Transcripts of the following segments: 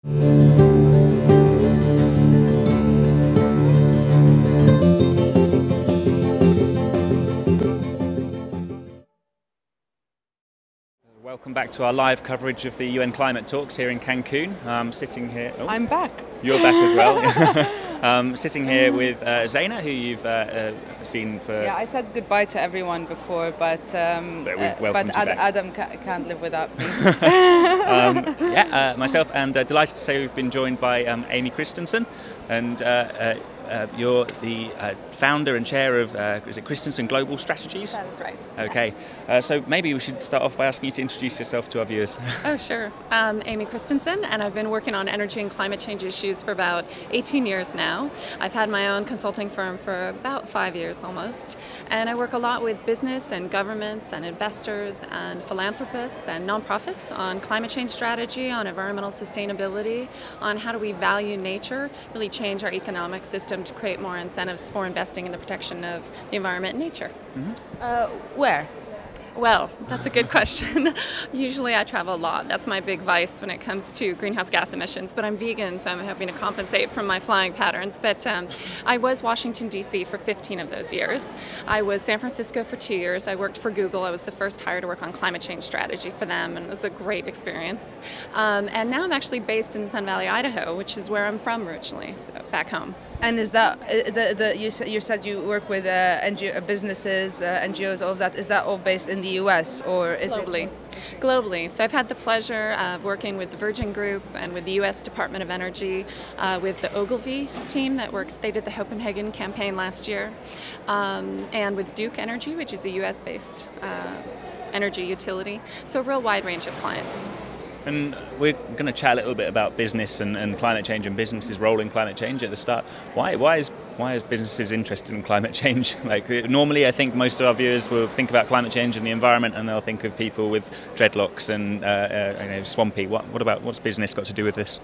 Welcome back to our live coverage of the UN Climate Talks here in Cancun. I'm sitting here. Oh, I'm back. You're back as well. Sitting here with Zaina, who you've seen for. Yeah, I said goodbye to everyone before, but Adam can't live without me. Myself, and delighted to say we've been joined by Aimée Christensen, and you're the founder and chair of is it Christensen Global Strategies? That is right. Okay, so maybe we should start off by asking you to introduce yourself to our viewers. Oh, sure. I'm Aimée Christensen, and I've been working on energy and climate change issues for about 18 years now. I've had my own consulting firm for about 5 years almost, and I work a lot with business and governments and investors and philanthropists and nonprofits on climate change strategy, on environmental sustainability, on how do we value nature, really change our economic system to create more incentives for investing in the protection of the environment and nature. Mm-hmm. Where? Well, that's a good question. Usually I travel a lot. That's my big vice when it comes to greenhouse gas emissions, but I'm vegan, so I'm hoping to compensate from my flying patterns. But I was Washington, D.C. for 15 of those years. I was San Francisco for 2 years. I worked for Google. I was the first hire to work on climate change strategy for them, and it was a great experience. And now I'm actually based in Sun Valley, Idaho, which is where I'm from originally, so back home. And is that you said you work with businesses, NGOs, all of that? Is that all based in the U.S. or is Globally. Globally. So I've had the pleasure of working with the Virgin Group and with the U.S. Department of Energy, with the Ogilvy team that works. They did the Copenhagen campaign last year, and with Duke Energy, which is a U.S.-based energy utility. So a real wide range of clients. And we're going to chat a little bit about business and climate change and businesses' role in climate change at the start. Why is businesses interested in climate change? Like normally, I think most of our viewers will think about climate change and the environment, and they'll think of people with dreadlocks and swampy. What's business got to do with this?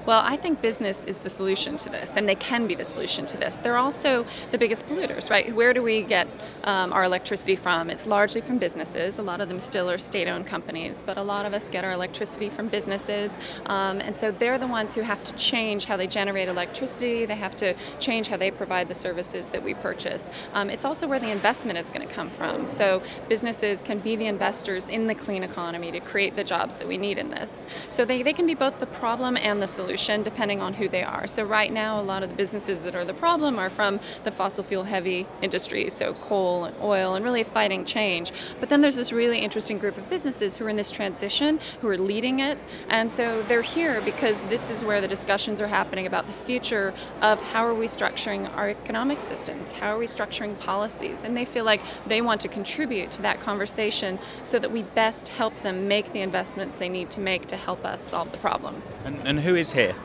Well, I think business is the solution to this, and they can be the solution to this. They're also the biggest polluters, right? Where do we get our electricity from? It's largely from businesses. A lot of them still are state-owned companies, but a lot of us get our electricity from businesses, and so they're the ones who have to change how they generate electricity. They have to change how they provide the services that we purchase. It's also where the investment is going to come from. So businesses can be the investors in the clean economy to create the jobs that we need in this. So they can be both the problem and the solution depending on who they are. So right now a lot of the businesses that are the problem are from the fossil fuel heavy industries, so coal and oil, and really fighting change. But then there's this really interesting group of businesses who are in this transition, who are leading it, and so they're here because this is where the discussions are happening about the future of how are we structuring our economic systems, how are we structuring policies, and they feel like they want to contribute to that conversation so that we best help them make the investments they need to make to help us solve the problem. And who is here?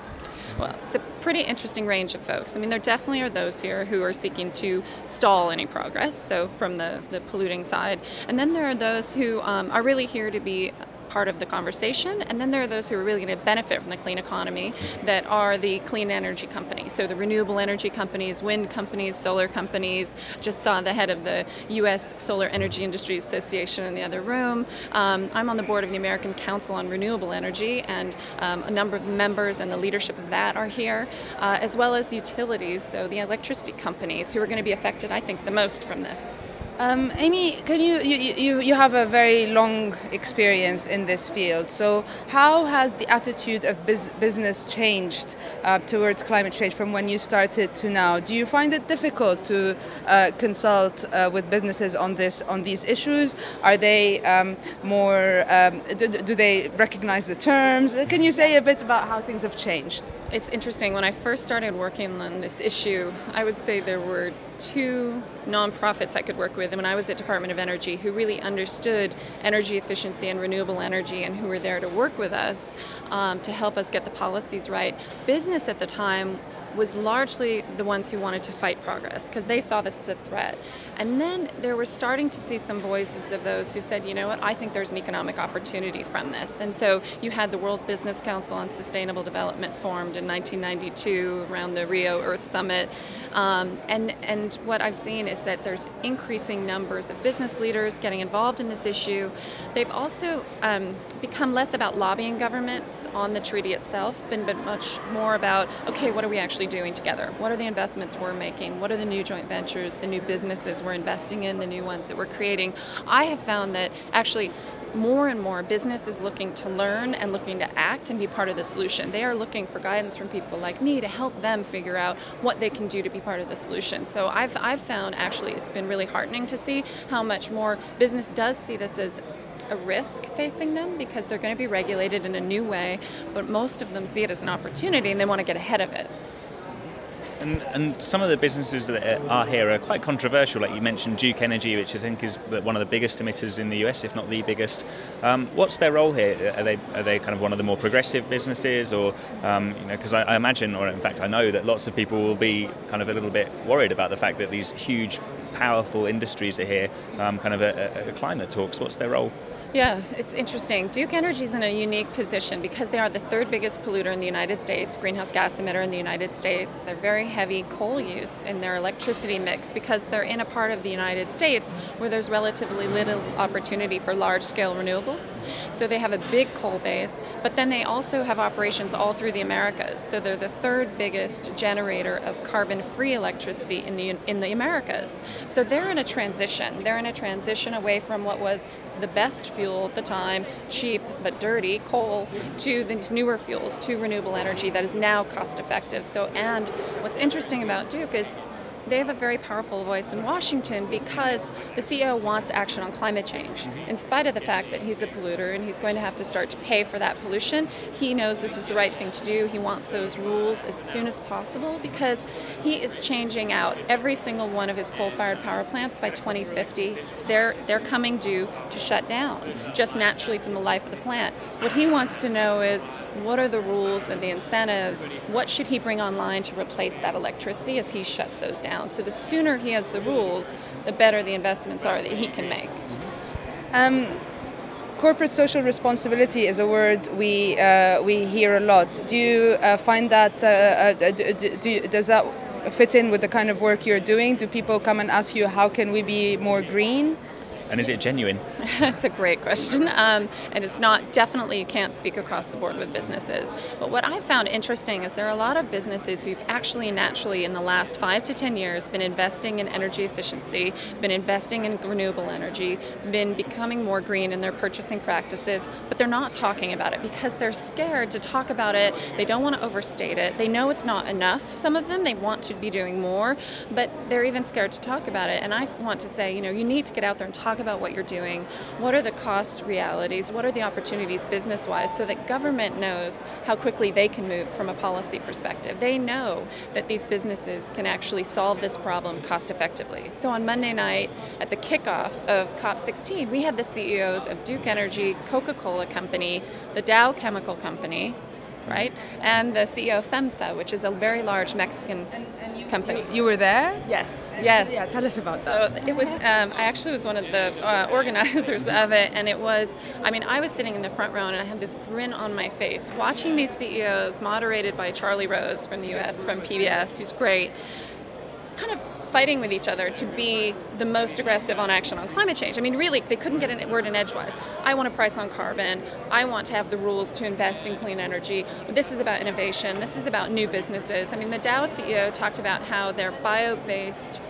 Well, it's a pretty interesting range of folks. I mean, there definitely are those here who are seeking to stall any progress, so from the polluting side. And then there are those who are really here to be part of the conversation, and then there are those who are really going to benefit from the clean economy that are the clean energy companies. So the renewable energy companies, wind companies, solar companies. Just saw the head of the U.S. Solar Energy Industries Association in the other room. I'm on the board of the American Council on Renewable Energy, and a number of members and the leadership of that are here, as well as utilities, so the electricity companies who are going to be affected, I think, the most from this. Aimée, can you have a very long experience in this field. So how has the attitude of business changed towards climate change from when you started to now? Do you find it difficult to consult with businesses on these issues? Are they more? Do they recognize the terms? Can you say a bit about how things have changed? It's interesting. When I first started working on this issue, I would say there were 2 nonprofits I could work with when I was at Department of Energy who really understood energy efficiency and renewable energy and who were there to work with us to help us get the policies right. Business at the time was largely the ones who wanted to fight progress because they saw this as a threat. And then there were starting to see some voices of those who said, you know what, I think there's an economic opportunity from this. And so you had the World Business Council on Sustainable Development formed in 1992 around the Rio Earth Summit. And And what I've seen is that there's increasing numbers of business leaders getting involved in this issue. They've also become less about lobbying governments on the treaty itself, been much more about, okay, what are we actually doing together? What are the investments we're making? What are the new joint ventures, the new businesses we're investing in, the new ones that we're creating? I have found that actually more and more business is looking to learn and looking to act and be part of the solution. They are looking for guidance from people like me to help them figure out what they can do to be part of the solution. So I've found actually it's been really heartening to see how much more business does see this as a risk facing them because they're going to be regulated in a new way, but most of them see it as an opportunity and they want to get ahead of it. And some of the businesses that are here are quite controversial, like you mentioned Duke Energy, which I think is one of the biggest emitters in the US, if not the biggest. What's their role here? Are they kind of one of the more progressive businesses, or because I imagine, or in fact I know that lots of people will be kind of a little bit worried about the fact that these huge, powerful industries are here, kind of at climate talks. What's their role? Yeah, it's interesting. Duke Energy is in a unique position because they are the third biggest polluter in the United States, greenhouse gas emitter in the United States. They're very heavy coal use in their electricity mix because they're in a part of the United States where there's relatively little opportunity for large-scale renewables. So they have a big coal base, but then they also have operations all through the Americas. So they're the third biggest generator of carbon-free electricity in the Americas. So they're in a transition. They're in a transition away from what was the best fuel at the time, cheap but dirty, coal, to these newer fuels, to renewable energy that is now cost effective. So, and what's interesting about Duke is they have a very powerful voice in Washington because the CEO wants action on climate change. In spite of the fact that he's a polluter and he's going to have to start to pay for that pollution, he knows this is the right thing to do. He wants those rules as soon as possible because he is changing out every single one of his coal-fired power plants by 2050. They're coming due to shut down, just naturally from the life of the plant. What he wants to know is what are the rules and the incentives? What should he bring online to replace that electricity as he shuts those down? So the sooner he has the rules, the better the investments are that he can make. Corporate social responsibility is a word we hear a lot. Do you find that, does that fit in with the kind of work you're doing? Do people come and ask you, how can we be more green? And is it genuine? That's a great question. And it's not, definitely you can't speak across the board with businesses. But what I found interesting is there are a lot of businesses who've actually naturally in the last 5 to 10 years been investing in energy efficiency, been investing in renewable energy, been becoming more green in their purchasing practices, but they're not talking about it because they're scared to talk about it. They don't want to overstate it. They know it's not enough. Some of them, they want to be doing more, but they're even scared to talk about it. And I want to say, you need to get out there and talk about what you're doing. What are the cost realities? What are the opportunities business-wise so that government knows how quickly they can move from a policy perspective. They know that these businesses can actually solve this problem cost effectively. So on Monday night at the kickoff of COP16, we had the CEOs of Duke Energy, Coca-Cola Company, the Dow Chemical Company, right? And the CEO of FEMSA, which is a very large Mexican company. You were there? Yes, yes. Yeah, tell us about that. So it was, I actually was one of the organizers of it, and it was, I was sitting in the front row and I had this grin on my face, watching these CEOs moderated by Charlie Rose from the US, from PBS, who's great, kind of fighting with each other to be the most aggressive on action on climate change. Really, they couldn't get a word in edgewise. I want a price on carbon. I want to have the rules to invest in clean energy. This is about innovation. This is about new businesses. The Dow CEO talked about how their bio-based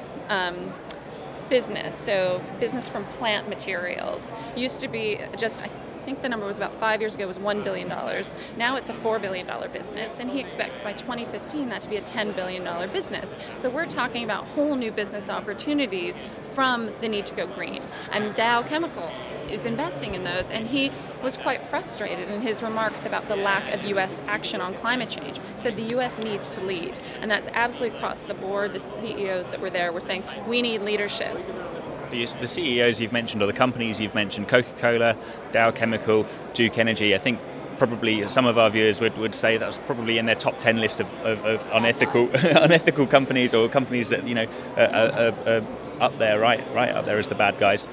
business, so business from plant materials, used to be just, I think the number was about 5 years ago was $1 billion. Now it's a $4 billion business, and he expects by 2015 that to be a $10 billion business. So we're talking about whole new business opportunities from the need to go green. And Dow Chemical is investing in those, and he was quite frustrated in his remarks about the lack of U.S. action on climate change. He said the U.S. needs to lead, and that's absolutely across the board. The CEOs that were there were saying, we need leadership. The CEOs you've mentioned, or the companies you've mentioned, Coca-Cola, Dow Chemical, Duke Energy, I think probably some of our viewers would say that was probably in their top 10 list of unethical unethical companies, or companies that are up there, right up there as the bad guys.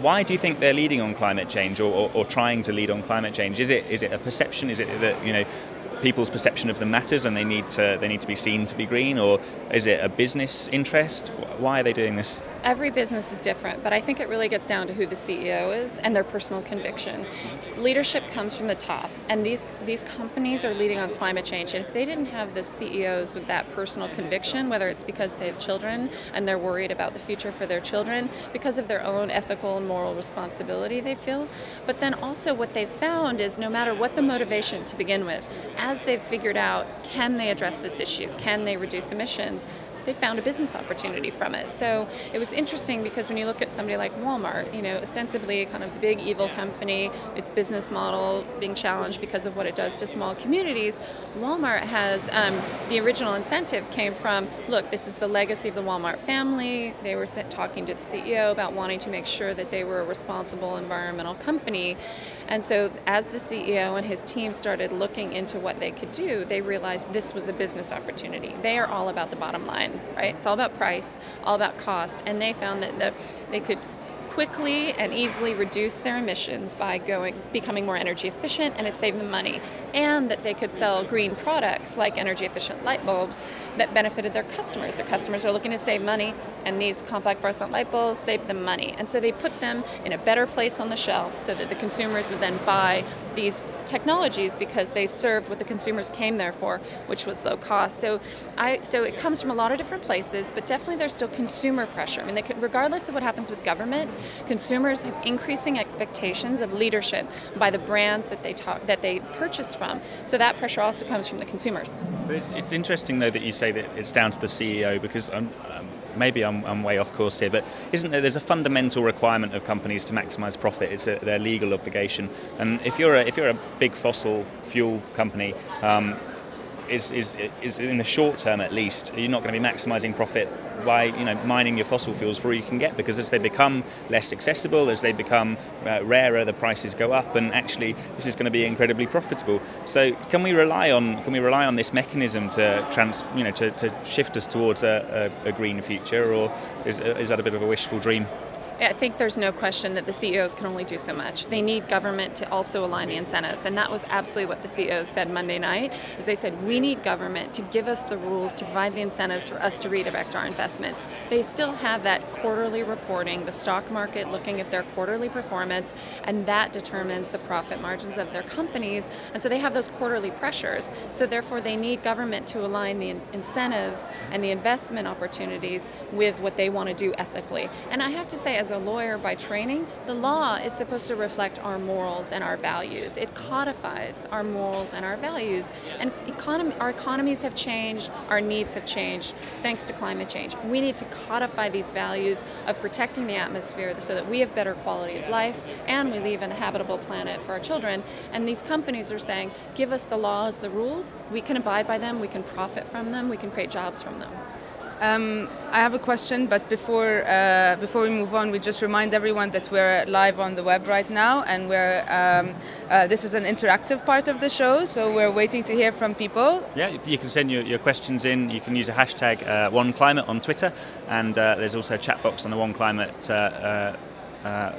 Why do you think they're leading on climate change, or trying to lead on climate change? Is it a perception? Is it that people's perception of them matters and they need to be seen to be green, or is it a business interest? Why are they doing this? Every business is different, but I think it really gets down to who the CEO is and their personal conviction. Leadership comes from the top, and these companies are leading on climate change, and if they didn't have the CEOs with that personal conviction, whether it's because they have children and they're worried about the future for their children, because of their own ethical and moral responsibility they feel, but then also what they've found is no matter what the motivation to begin with, as they've figured out, can they address this issue, can they reduce emissions, they found a business opportunity from it. So it was interesting because when you look at somebody like Walmart, ostensibly kind of the big evil company, its business model being challenged because of what it does to small communities, Walmart has, the original incentive came from, look, this is the legacy of the Walmart family. They were talking to the CEO about wanting to make sure that they were a responsible environmental company. And so as the CEO and his team started looking into what they could do, they realized this was a business opportunity. They are all about the bottom line. Right? It's all about price, all about cost, and they found that they could quickly and easily reduce their emissions by becoming more energy efficient, and it saved them money. And that they could sell green products like energy efficient light bulbs that benefited their customers. Their customers are looking to save money, and these compact fluorescent light bulbs saved them money. And so they put them in a better place on the shelf so that the consumers would then buy these technologies because they served what the consumers came there for, which was low cost. So it comes from a lot of different places, but definitely there's still consumer pressure. I mean, regardless of what happens with government, consumers have increasing expectations of leadership by the brands that they purchase from. So that pressure also comes from the consumers. But it's interesting, though, that you say that it's down to the CEO, because maybe I'm way off course here, but isn't there's a fundamental requirement of companies to maximise profit? It's their legal obligation. And if you're a big fossil fuel company, is in the short term at least, you're not going to be maximising profit by mining your fossil fuels for all you can get, because as they become less accessible, as they become rarer, the prices go up, and actually this is going to be incredibly profitable. So can we rely on this mechanism to to shift us towards a green future, or is that a bit of a wishful dream? I think there's no question that the CEOs can only do so much. They need government to also align the incentives, and that was absolutely what the CEOs said Monday night, is they said, we need government to give us the rules, to provide the incentives for us to redirect our investments. They still have that quarterly reporting, the stock market looking at their quarterly performance, and that determines the profit margins of their companies, and so they have those quarterly pressures. So therefore they need government to align the incentives and the investment opportunities with what they want to do ethically. And I have to say, as a lawyer by training, the law is supposed to reflect our morals and our values. It codifies our morals and our values. And our economies have changed, our needs have changed thanks to climate change. We need to codify these values of protecting the atmosphere so that we have better quality of life and we leave a habitable planet for our children. And these companies are saying, give us the laws, the rules, we can abide by them, we can profit from them, we can create jobs from them. I have a question, but before we move on, we just remind everyone that we're live on the web right now, and this is an interactive part of the show, so we're waiting to hear from people. Yeah, you can send your questions in. You can use a hashtag #OneClimate on Twitter, and there's also a chat box on the OneClimate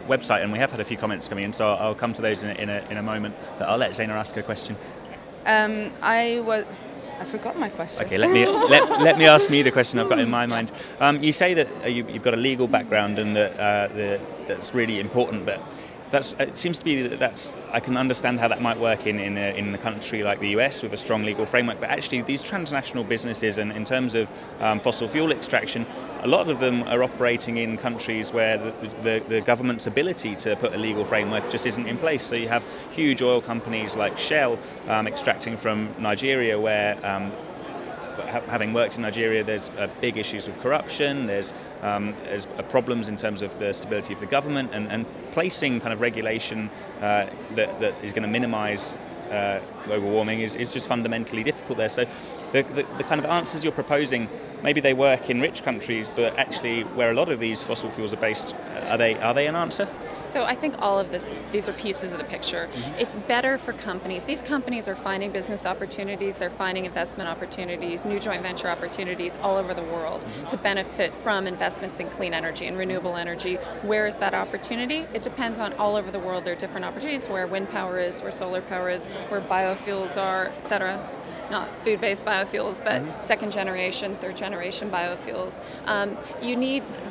website, and we have had a few comments coming in, so I'll come to those in a moment. But I'll let Zaina ask her question. I forgot my question. Okay, let me ask me the question I've got in my mind. You say that you've got a legal background and that's really important, but it seems to be that I can understand how that might work in a country like the US with a strong legal framework. But actually, these transnational businesses, and in terms of fossil fuel extraction, a lot of them are operating in countries where the government's ability to put a legal framework just isn't in place. So you have huge oil companies like Shell extracting from Nigeria, where having worked in Nigeria, there's big issues with corruption, there's problems in terms of the stability of the government, and placing kind of regulation that is going to minimise global warming is just fundamentally difficult there. So the kind of answers you're proposing, maybe they work in rich countries, but actually where a lot of these fossil fuels are based, are they an answer? So I think all of these are pieces of the picture. It's better for companies. These companies are finding business opportunities, they're finding investment opportunities, new joint venture opportunities all over the world to benefit from investments in clean energy and renewable energy. Where is that opportunity? It depends on all over the world. There are different opportunities where wind power is, where solar power is, where biofuels are, etc. Not food-based biofuels, but second generation, third generation biofuels.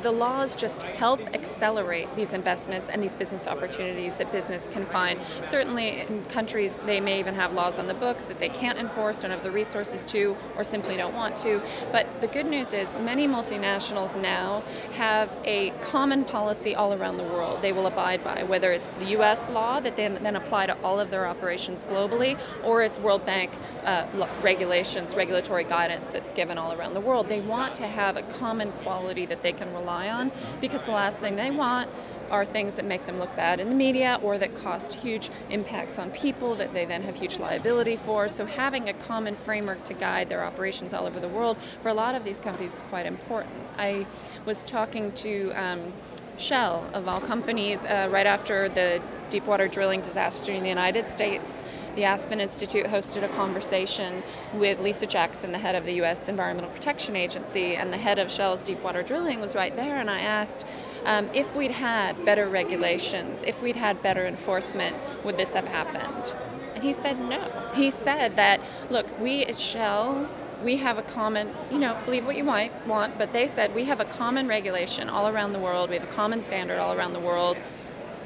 The laws just help accelerate these investments and these business opportunities that business can find. Certainly in countries, they may even have laws on the books that they can't enforce, don't have the resources to, or simply don't want to. But the good news is many multinationals now have a common policy all around the world they will abide by, whether it's the US law that they then apply to all of their operations globally, or it's World Bank regulations, regulatory guidance that's given all around the world. They want to have a common quality that they can rely on, because the last thing they want are things that make them look bad in the media or that cost huge impacts on people that they then have huge liability for. So having a common framework to guide their operations all over the world for a lot of these companies is quite important. I was talking to Shell, of all companies, right after the deepwater drilling disaster in the United States. The Aspen Institute hosted a conversation with Lisa Jackson, the head of the U.S. Environmental Protection Agency, and the head of Shell's deepwater drilling was right there, and I asked if we'd had better regulations, if we'd had better enforcement, would this have happened? And he said no. He said that, look, we at Shell, we have a common, believe what you might want, but they said we have a common regulation all around the world, we have a common standard all around the world.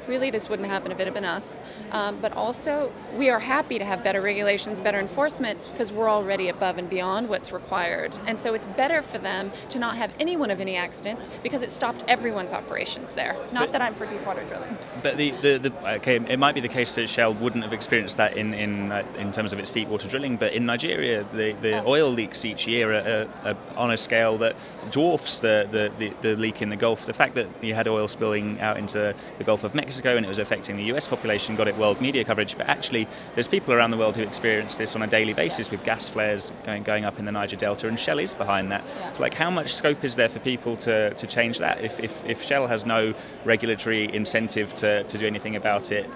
Really, this wouldn't happen if it had been us. But also, we are happy to have better regulations, better enforcement, because we're already above and beyond what's required. And so it's better for them to not have anyone of any accidents, because it stopped everyone's operations there. Not that I'm for deepwater drilling. But it might be the case that Shell wouldn't have experienced that in terms of its deepwater drilling, but in Nigeria, the oil leaks each year are on a scale that dwarfs the leak in the Gulf. The fact that you had oil spilling out into the Gulf of Mexico and it was affecting the US population got it world media coverage, but actually there's people around the world who experience this on a daily basis with gas flares going up in the Niger Delta, and Shell is behind that. Yeah. Like, how much scope is there for people to change that? If Shell has no regulatory incentive to do anything about it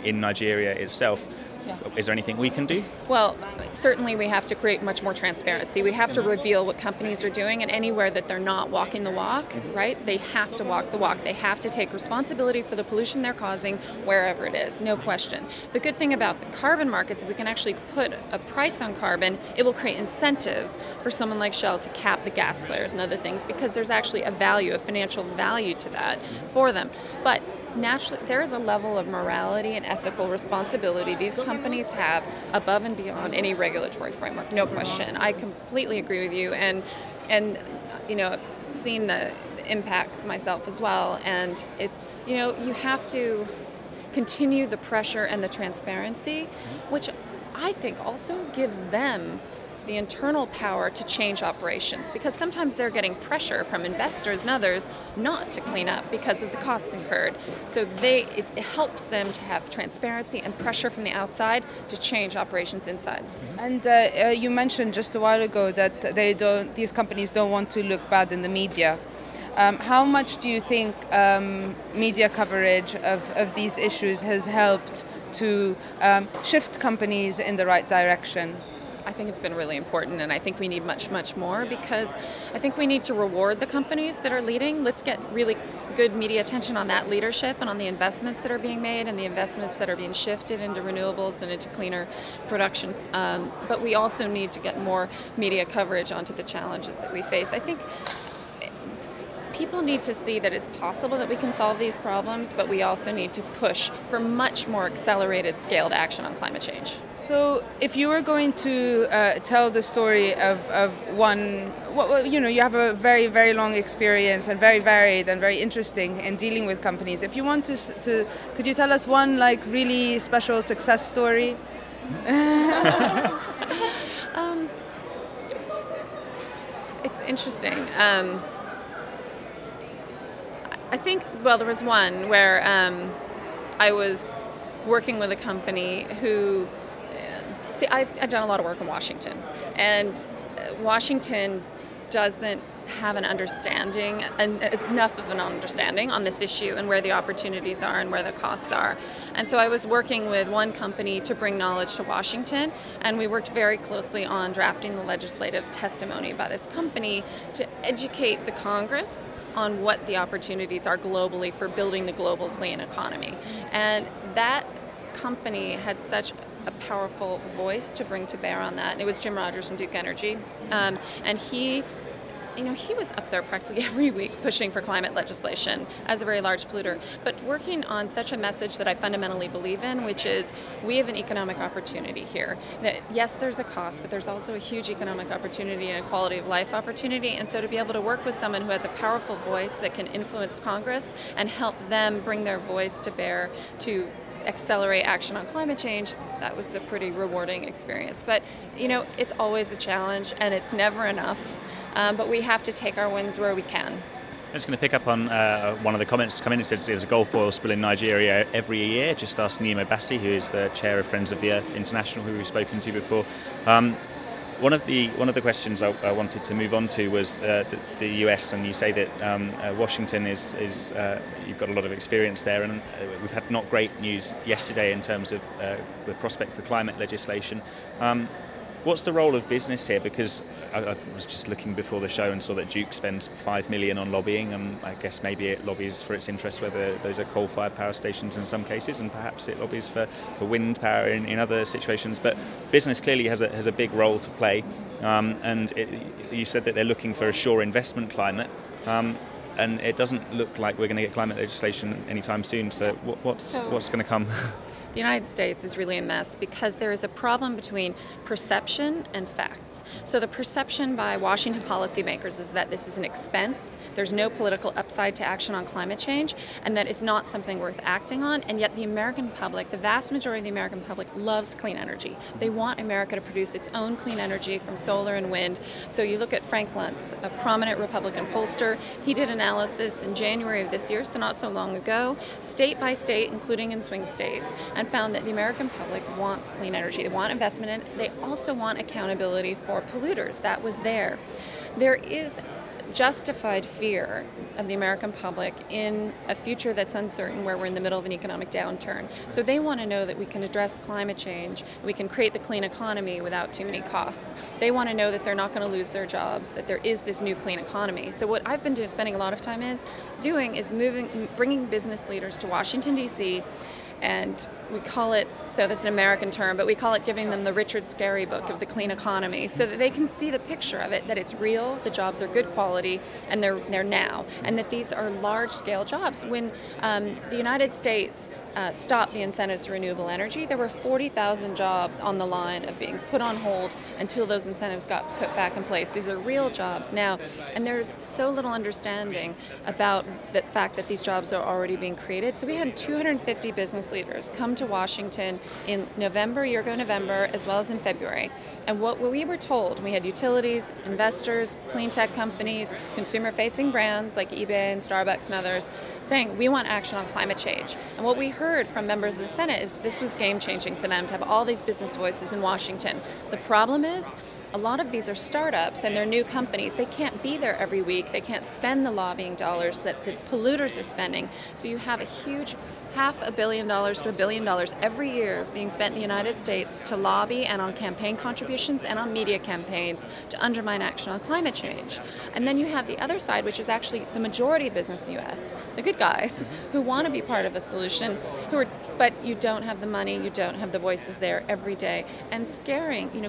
in Nigeria itself, is there anything we can do? Well, certainly we have to create much more transparency. We have to reveal what companies are doing, and anywhere that they're not walking the walk, right, they have to walk the walk. They have to take responsibility for the pollution they're causing wherever it is, no question. The good thing about the carbon markets, if we can actually put a price on carbon, it will create incentives for someone like Shell to cap the gas flares and other things, because there's actually a financial value to that for them. But naturally, there is a level of morality and ethical responsibility these companies have above and beyond any regulatory framework, no question. I completely agree with you, and seen the impacts myself as well, and it's, you have to continue the pressure and the transparency, which I think also gives them the internal power to change operations, because sometimes they're getting pressure from investors and others not to clean up because of the costs incurred. So it helps them to have transparency and pressure from the outside to change operations inside. And you mentioned just a while ago that these companies don't want to look bad in the media. How much do you think media coverage of these issues has helped to shift companies in the right direction? I think it's been really important, and I think we need much, much more, because I think we need to reward the companies that are leading. Let's get really good media attention on that leadership and on the investments that are being made and the investments that are being shifted into renewables and into cleaner production. But we also need to get more media coverage onto the challenges that we face. I think people need to see that it's possible that we can solve these problems, but we also need to push for much more accelerated, scaled action on climate change. So if you were going to tell the story of one, you have a very, very long experience and very varied and very interesting in dealing with companies. If you want to could you tell us one really special success story? It's interesting. I think, there was one where I was working with a company who, I've done a lot of work in Washington, and Washington doesn't have an understanding, and enough of an understanding on this issue and where the opportunities are and where the costs are. And so I was working with one company to bring knowledge to Washington, and we worked very closely on drafting the legislative testimony by this company to educate the Congress on what the opportunities are globally for building the global clean economy. And that company had such a powerful voice to bring to bear on that. And it was Jim Rogers from Duke Energy, and he was up there practically every week pushing for climate legislation as a very large polluter, but working on such a message that I fundamentally believe in, which is we have an economic opportunity here. That yes, there's a cost, but there's also a huge economic opportunity and a quality of life opportunity. And so to be able to work with someone who has a powerful voice that can influence Congress and help them bring their voice to bear to accelerate action on climate change, that was a pretty rewarding experience. But it's always a challenge and it's never enough, but we have to take our wins where we can. I'm just going to pick up on one of the comments come in. It says there's a Gulf oil spill in Nigeria every year. Just ask Nima Bassi, who is the chair of Friends of the Earth International, who we've spoken to before. One of the questions I wanted to move on to was the US, and you say that Washington is you've got a lot of experience there, and we've had not great news yesterday in terms of the prospect for climate legislation. What's the role of business here? Because I was just looking before the show and saw that Duke spends $5 million on lobbying, and I guess maybe it lobbies for its interests whether those are coal-fired power stations in some cases, and perhaps it lobbies for wind power in other situations. But business clearly has a big role to play, and you said that they're looking for a sure investment climate. And it doesn't look like we're going to get climate legislation anytime soon. So what's going to come? The United States is really a mess because there is a problem between perception and facts. So the perception by Washington policymakers is that this is an expense, there's no political upside to action on climate change, and that it's not something worth acting on, and yet the American public, the vast majority of the American public, loves clean energy. They want America to produce its own clean energy from solar and wind. So you look at Frank Luntz, a prominent Republican pollster. He did analysis in January of this year, so not so long ago, state by state, including in swing states, and found that the American public wants clean energy. They want investment in it. They also want accountability for polluters. That was there. There is justified fear of the American public in a future that's uncertain, where we're in the middle of an economic downturn. So they want to know that we can address climate change, we can create the clean economy without too many costs. They want to know that they're not going to lose their jobs, that there is this new clean economy. So what I've been spending a lot of time doing is bringing business leaders to Washington, D.C., and we call it, so that's an American term, but we call it giving them the Richard Scarry book of the clean economy, so that they can see the picture of it, that it's real, the jobs are good quality, and they're now, and that these are large-scale jobs. When the United States stopped the incentives to renewable energy, there were 40,000 jobs on the line of being put on hold until those incentives got put back in place. These are real jobs now, and there's so little understanding about the fact that these jobs are already being created. So we had 250 business leaders come to Washington in November, as well as in February. And what we were told, we had utilities, investors, clean tech companies, consumer-facing brands like eBay and Starbucks and others, saying we want action on climate change. And what we heard from members of the Senate is this was game-changing for them to have all these business voices in Washington. The problem is, a lot of these are startups and they're new companies. They can't be there every week. They can't spend the lobbying dollars that the polluters are spending. So you have a huge $500 million to $1 billion every year being spent in the United States to lobby and on campaign contributions and on media campaigns to undermine action on climate change. And then you have the other side, which is actually the majority of business in the U.S., the good guys who want to be part of a solution, but you don't have the money, you don't have the voices there every day. And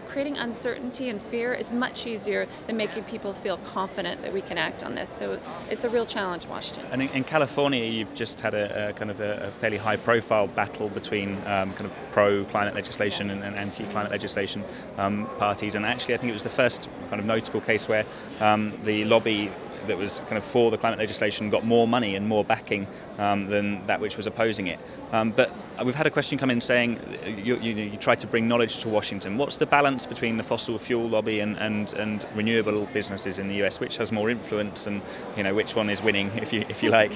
creating uncertainty and fear is much easier than making people feel confident that we can act on this. So it's a real challenge in Washington. And in California, you've just had a kind of a fairly high-profile battle between kind of pro-climate legislation and anti-climate legislation parties. And actually, I think it was the first kind of notable case where the lobby that was kind of for the climate legislation got more money and more backing than that which was opposing it. But we've had a question come in saying you try to bring knowledge to Washington. What's the balance between the fossil fuel lobby and renewable businesses in the US? Which has more influence, and which one is winning, if you like?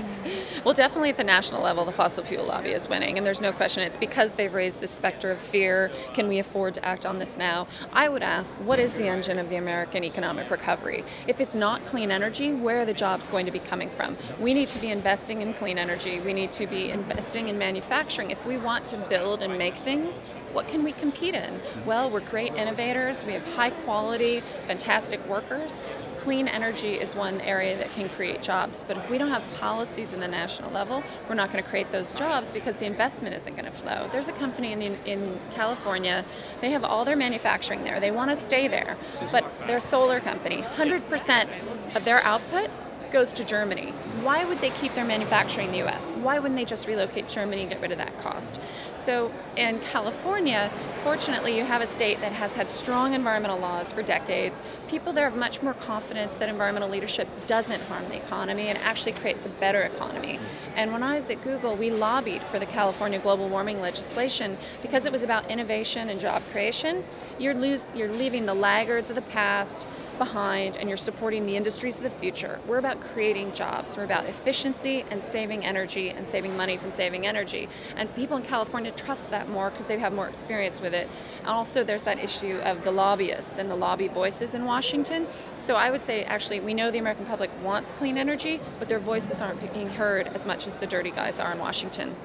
Well, definitely at the national level, the fossil fuel lobby is winning, and there's no question. It's because they've raised the specter of fear. Can we afford to act on this now? I would ask, what is the engine of the American economic recovery? If it's not clean energy, where are the jobs going to be coming from? We need to be investing in clean energy. We need to be investing in manufacturing. If we want to build and make things, what can we compete in? Well, we're great innovators. We have high quality, fantastic workers. Clean energy is one area that can create jobs. But if we don't have policies in the national level, we're not going to create those jobs because the investment isn't going to flow. There's a company in California. They have all their manufacturing there. They want to stay there. But they're a solar company. 100% of their output goes to Germany. Why would they keep their manufacturing in the US? Why wouldn't they just relocate to Germany and get rid of that cost? So in California, fortunately, you have a state that has had strong environmental laws for decades. People there have much more confidence that environmental leadership doesn't harm the economy and actually creates a better economy. And when I was at Google, we lobbied for the California global warming legislation because it was about innovation and job creation. You're leaving the laggards of the past behind, and you're supporting the industries of the future. We're about creating jobs. We're about efficiency and saving energy and saving money from saving energy. And people in California trust that more because they have more experience with it. And also there's that issue of the lobbyists and the lobby voices in Washington. So I would say actually we know the American public wants clean energy, but their voices aren't being heard as much as the dirty guys are in Washington.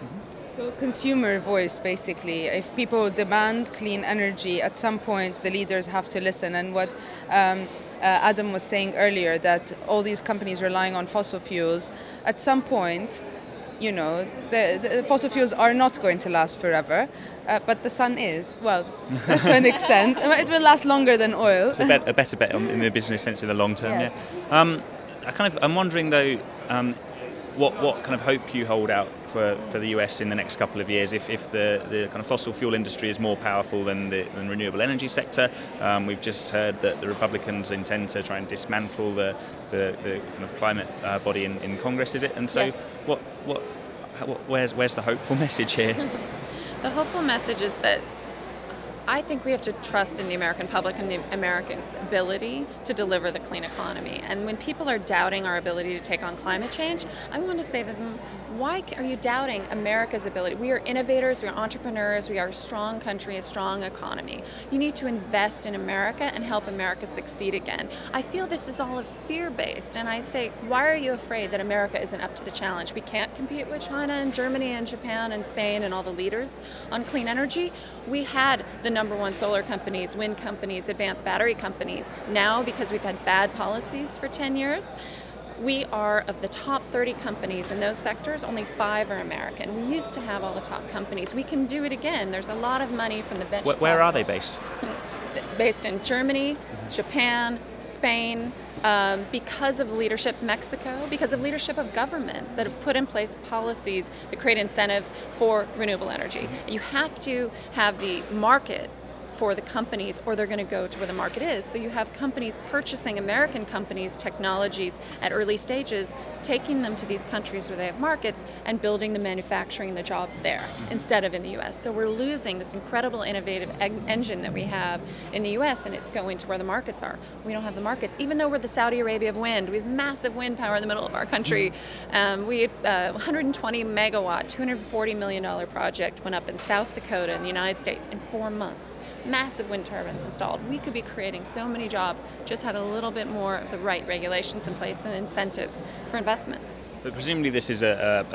So consumer voice, basically. If people demand clean energy, at some point the leaders have to listen. And what Adam was saying earlier, that all these companies relying on fossil fuels, at some point, the fossil fuels are not going to last forever, but the sun is, well, to an extent. It will last longer than oil. It's a better bet in the business sense in the long term. Yes. Yeah. I'm wondering though, what kind of hope you hold out for the US in the next couple of years if the kind of fossil fuel industry is more powerful than the renewable energy sector. We've just heard that the Republicans intend to try and dismantle the kind of climate body in Congress, is it? And so yes. Where's the hopeful message here? The hopeful message is that I think we have to trust in the American public and the Americans' ability to deliver the clean economy. And when people are doubting our ability to take on climate change, I want to say to them, why are you doubting America's ability? We are innovators, we are entrepreneurs, we are a strong country, a strong economy. You need to invest in America and help America succeed again. I feel this is all fear-based, and I say, why are you afraid that America isn't up to the challenge? We can't compete with China and Germany and Japan and Spain and all the leaders on clean energy. We had the #1 solar companies, wind companies, advanced battery companies. Now, because we've had bad policies for 10 years, we are, of the top 30 companies in those sectors, only 5 are American. We used to have all the top companies. We can do it again. There's a lot of money from the bench. Where are they based? Based in Germany, Japan, Spain, because of leadership, Mexico, because of leadership of governments that have put in place policies that create incentives for renewable energy. You have to have the market for the companies, or they're going to go to where the market is. So you have companies purchasing American companies' technologies at early stages, taking them to these countries where they have markets and building the manufacturing and the jobs there instead of in the US. So we're losing this incredible innovative engine that we have in the US, and it's going to where the markets are. We don't have the markets, even though we're the Saudi Arabia of wind. We have massive wind power in the middle of our country. We had 120 megawatt, $240 million project went up in South Dakota in the United States in 4 months. Massive wind turbines installed. We could be creating so many jobs, just had a little bit more of the right regulations in place and incentives for investment. But presumably this is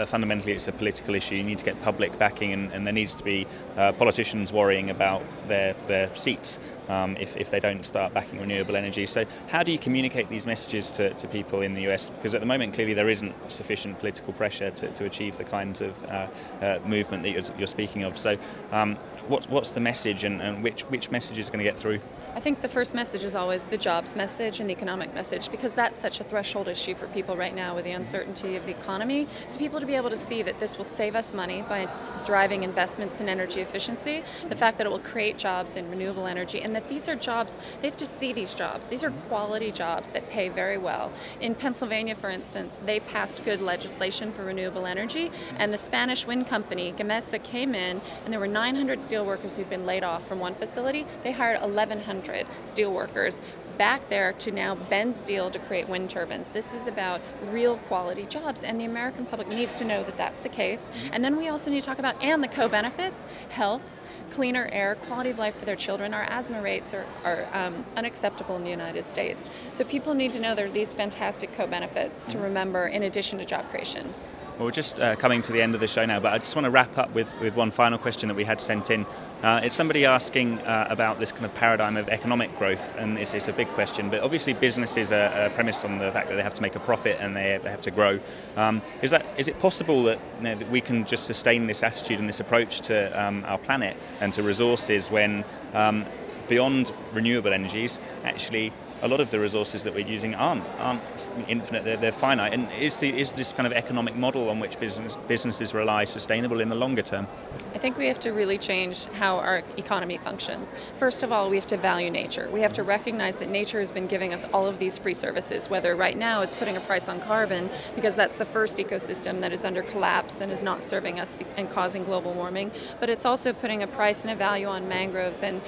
fundamentally it's a political issue. You need to get public backing, and there needs to be politicians worrying about their seats if they don't start backing renewable energy. So how do you communicate these messages to people in the US? Because at the moment clearly there isn't sufficient political pressure to achieve the kinds of movement that you're speaking of. So what's the message, and which message is going to get through? I think the first message is always the jobs message and the economic message, because that's such a threshold issue for people right now with the uncertainty of the economy. So people to be able to see that this will save us money by driving investments in energy efficiency, the fact that it will create jobs in renewable energy, and that these are jobs, they have to see these jobs. These are quality jobs that pay very well. In Pennsylvania, for instance, they passed good legislation for renewable energy, and the Spanish wind company, Gamesa, came in, and there were 900 steel workers who'd been laid off from one facility. They hired 1,100 steel workers back there to now bend steel to create wind turbines. This is about real quality jobs, and the American public needs to know that that's the case. And then we also need to talk about, and the co-benefits, health, cleaner air, quality of life for their children. Our asthma rates are unacceptable in the United States. So people need to know there are these fantastic co-benefits to remember in addition to job creation. Well, we're just coming to the end of the show now, but I just want to wrap up with one final question that we had sent in. It's somebody asking about this kind of paradigm of economic growth, and it's a big question, but obviously businesses are premised on the fact that they have to make a profit and they have to grow. Is it possible that, that we can just sustain this attitude and this approach to our planet and to resources when beyond renewable energies, actually a lot of the resources that we're using aren't infinite, they're finite? And is this kind of economic model on which businesses rely sustainable in the longer term? I think we have to really change how our economy functions. First of all, we have to value nature. We have to recognize that nature has been giving us all of these free services, whether right now it's putting a price on carbon, because that's the first ecosystem that is under collapse and is not serving us and causing global warming, but it's also putting a price and a value on mangroves and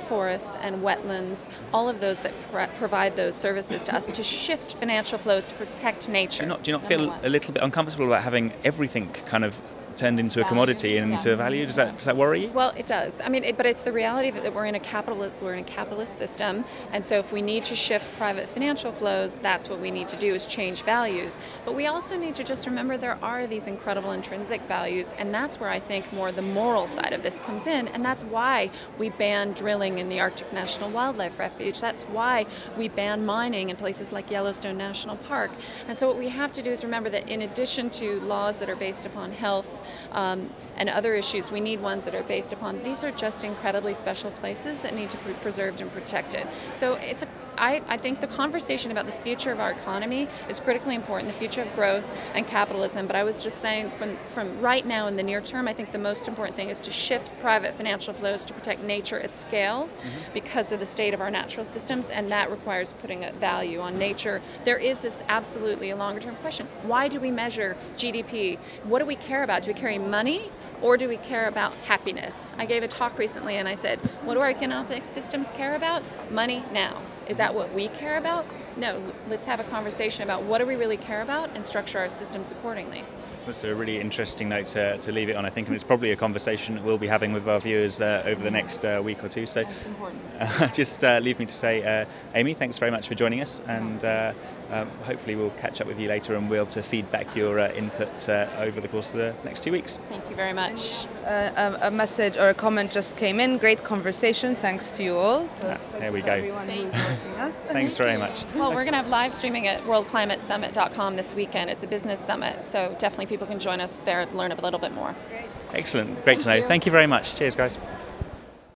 forests and wetlands, all of those that provide those services to us, to shift financial flows to protect nature. Do you not feel a little bit uncomfortable about having everything kind of turned into a commodity and into a value? Does that worry you? Well, it does. I mean, but it's the reality that we're in a capitalist system, and so if we need to shift private financial flows, that's what we need to do, is change values. But we also need to just remember there are these incredible intrinsic values, and that's where I think more the moral side of this comes in, and that's why we ban drilling in the Arctic National Wildlife Refuge. That's why we ban mining in places like Yellowstone National Park. And so what we have to do is remember that in addition to laws that are based upon health and other issues, we need ones that are based upon, these are just incredibly special places that need to be preserved and protected. So I think the conversation about the future of our economy is critically important, the future of growth and capitalism. But I was just saying, from right now in the near term, I think the most important thing is to shift private financial flows to protect nature at scale because of the state of our natural systems, and that requires putting a value on nature. There is this absolutely a longer term question. Why do we measure GDP? What do we care about? Do we carry money, or do we care about happiness? I gave a talk recently and I said, what do our economic systems care about? Money now. Is that what we care about? No, let's have a conversation about what do we really care about and structure our systems accordingly. That's a really interesting note to leave it on, I think, and it's probably a conversation that we'll be having with our viewers over the next week or two. So that's important. Just leave me to say, Aimée, thanks very much for joining us, and hopefully we'll catch up with you later and we'll be able to feed back your input over the course of the next 2 weeks. Thank you very much. A message or a comment just came in. Great conversation. Thanks to you all. So there we go. Everyone who's watching us. Thanks very much. Well, we're going to have live streaming at worldclimatesummit.com this weekend. It's a business summit, so definitely people can join us there to learn a little bit more. Great. Excellent. Great to know. Thank you very much. Cheers, guys.